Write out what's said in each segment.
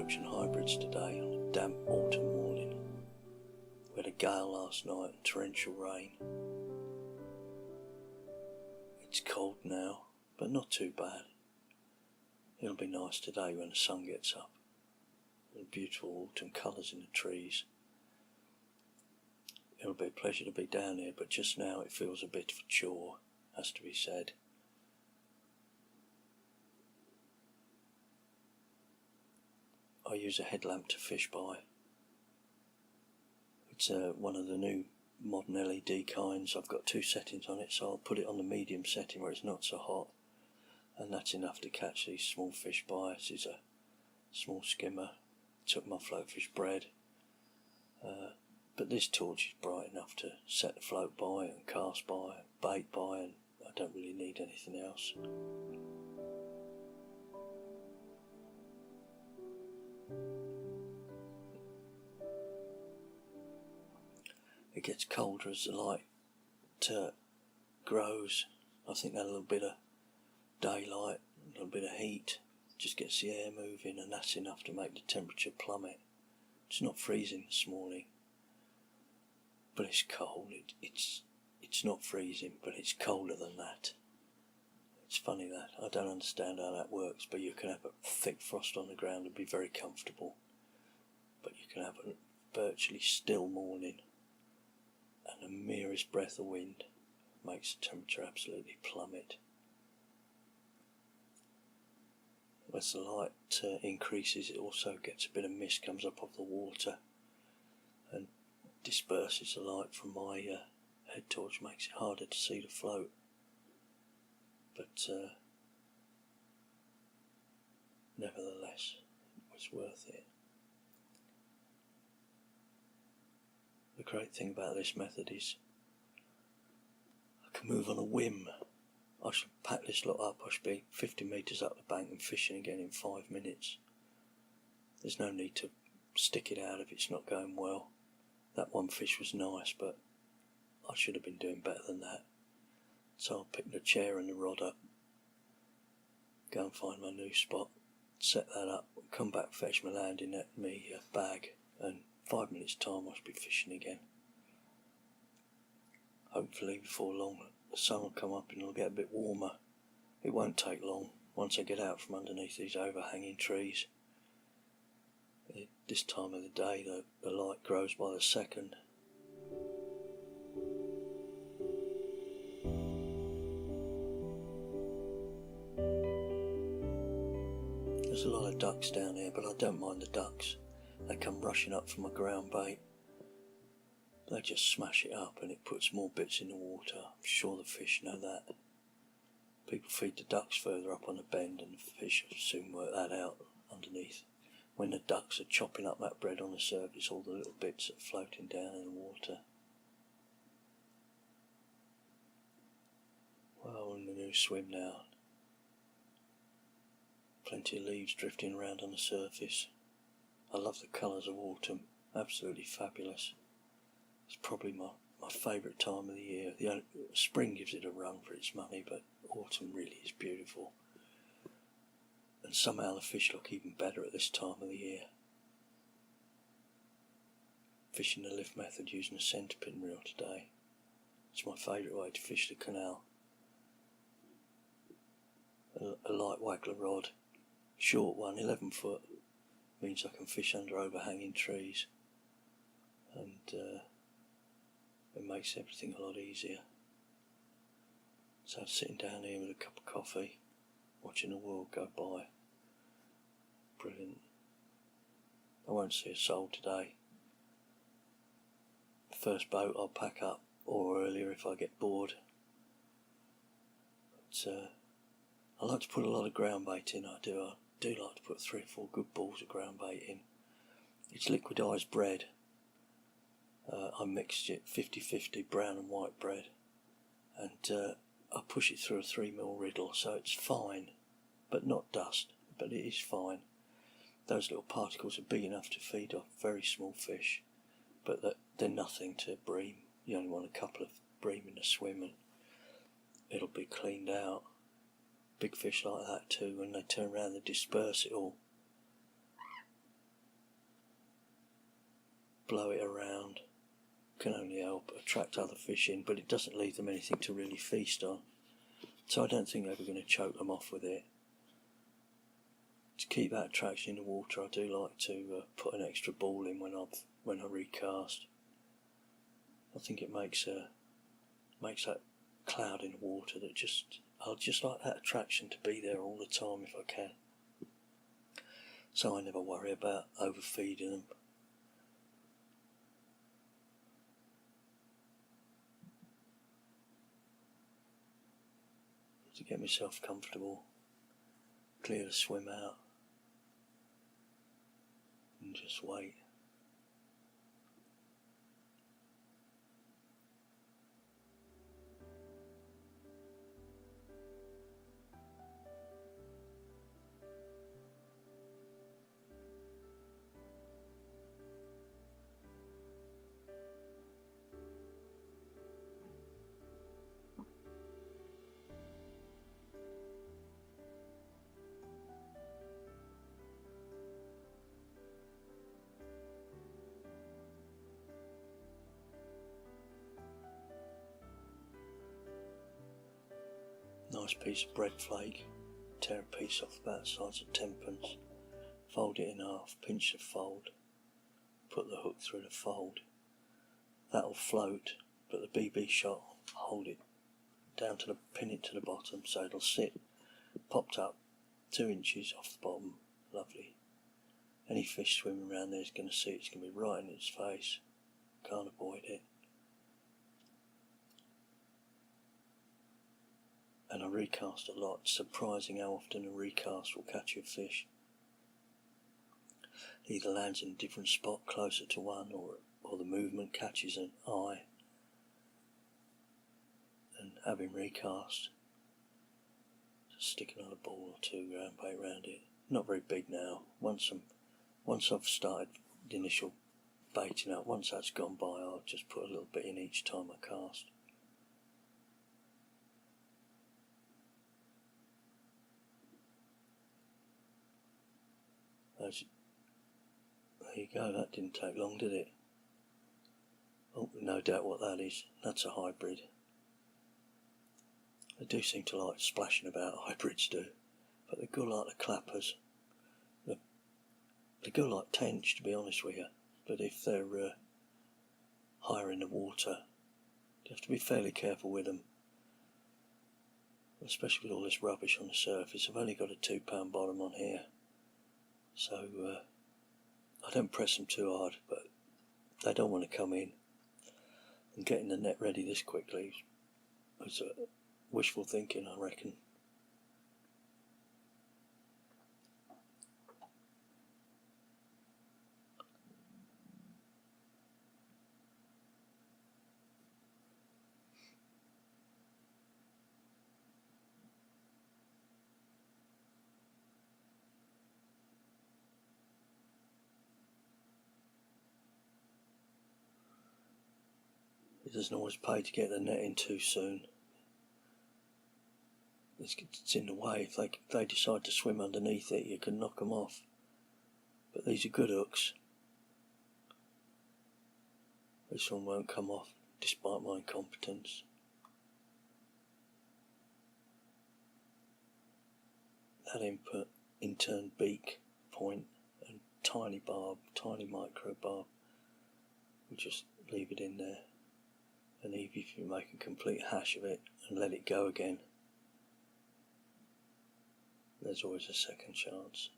roach and hybrids today on a damp autumn morning. We had a gale last night and torrential rain. It's cold now, but not too bad. It'll be nice today when the sun gets up. And beautiful autumn colours in the trees. It'll be a pleasure to be down here, but just now it feels a bit of a chore, has to be said. I use a headlamp to fish by. It's one of the new modern LED kinds. I've got two settings on it, so I'll put it on the medium setting where it's not so hot, and that's enough to catch these small fish by. This is a small skimmer. Took my floatfish bread, but this torch is bright enough to set the float by and cast by and bait by, and I don't really need anything else. It gets colder as the light grows. I think that little bit of daylight, a little bit of heat, just gets the air moving, and that's enough to make the temperature plummet. It's not freezing this morning, but it's cold. It's not freezing, but it's colder than that. It's funny that. I don't understand how that works, but you can have a thick frost on the ground and be very comfortable. But you can have a virtually still morning, and the merest breath of wind makes the temperature absolutely plummet. As the light increases, it also gets a bit of mist comes up off the water and disperses the light from my head torch, makes it harder to see the float. But nevertheless, it was worth it. The great thing about this method is I can move on a whim. I should pack this lot up. I should be 50 metres up the bank and fishing again in 5 minutes. There's no need to stick it out if it's not going well. That one fish was nice, but I should have been doing better than that. So I'll pick the chair and the rod up, go and find my new spot, set that up, come back, fetch my landing net, me bag, and 5 minutes time I should be fishing again. Hopefully before long the sun will come up and it'll get a bit warmer. It won't take long once I get out from underneath these overhanging trees. This time of the day the light grows by the second. There's a lot of ducks down here, but I don't mind the ducks. They come rushing up from my ground bait. They just smash it up and it puts more bits in the water. I'm sure the fish know that. People feed the ducks further up on the bend and the fish will soon work that out underneath. When the ducks are chopping up that bread on the surface, all the little bits are floating down in the water. Well, in the new swim now. Plenty of leaves drifting around on the surface. I love the colours of autumn, absolutely fabulous. It's probably my favourite time of the year. Spring gives it a run for its money, but autumn really is beautiful. And somehow the fish look even better at this time of the year. Fishing the lift method using a centre pin reel today. It's my favourite way to fish the canal. A light waggler rod, short one, 11 foot, means I can fish under overhanging trees, and it makes everything a lot easier. So sitting down here with a cup of coffee, watching the world go by. Brilliant. I won't see a soul today. The first boat I'll pack up, or earlier if I get bored. But I like to put a lot of ground bait in. I do like to put 3 or 4 good balls of ground bait in. It's liquidised bread. I mixed it 50-50 brown and white bread, and I push it through a 3mm riddle, so it's fine, but not dust, but it is fine. Those little particles are big enough to feed off very small fish, but they're nothing to bream. You only want a couple of bream in a swim and it'll be cleaned out. Big fish like that too, when they turn around they disperse it all. blow it around can only help attract other fish in, but it doesn't leave them anything to really feast on. So I don't think they're going to choke them off with it. To keep that attraction in the water, I do like to put an extra ball in when I recast. I think it makes that cloud in the water that I'll just like that attraction to be there all the time if I can. So I never worry about overfeeding them. To get myself comfortable, clear the swim out, and just wait. Nice piece of bread flake, tear a piece off about the size of tenpence, fold it in half, pinch the fold, put the hook through the fold. That'll float, but the BB shot, hold it down to pin it to the bottom so it'll sit popped up 2 inches off the bottom. Lovely. Any fish swimming around there is going to see it's going to be right in its face. Can't avoid it. And I recast a lot. Surprising how often a recast will catch you a fish. It either lands in a different spot closer to one, or the movement catches an eye. And having recast, just stick another ball or two ground bait around it. Not very big now. Once I've started the initial baiting up, once that's gone by, I'll just put a little bit in each time I cast. There you go, that didn't take long, did it? Oh, no doubt what that is. That's a hybrid. They do seem to like splashing about, hybrids do. But they go like the clappers. They go like tench, to be honest with you. But if they're higher in the water, you have to be fairly careful with them. Especially with all this rubbish on the surface. I've only got a 2-pound bottom on here. So I don't press them too hard, but they don't want to come in. And getting the net ready this quickly was wishful thinking, I reckon. It doesn't always pay to get the net in too soon. It's in the way. If they decide to swim underneath it, you can knock them off. But these are good hooks. This one won't come off, despite my incompetence. That input, in turn, beak, point, and tiny barb, tiny micro barb. We'll just leave it in there. And even if you make a complete hash of it and let it go again, there's always a second chance.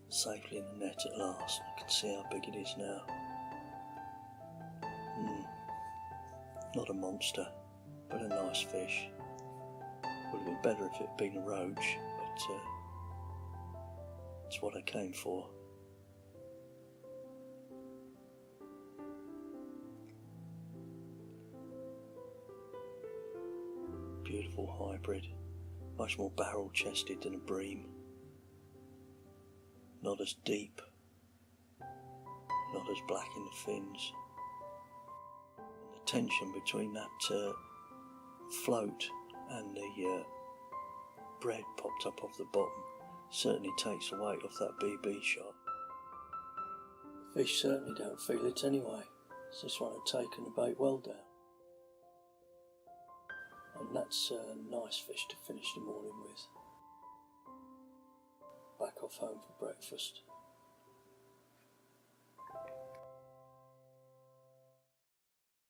Safely in the net at last. You can see how big it is now. Not a monster, but a nice fish. Would have been better if it had been a roach, but it's what I came for. Beautiful hybrid, much more barrel chested than a bream. Not as deep, not as black in the fins. And the tension between that float and the bread popped up off the bottom certainly takes the weight off that BB shot. Fish certainly don't feel it anyway, so this one had taken the bait well down. And that's a nice fish to finish the morning with. Back off home for breakfast.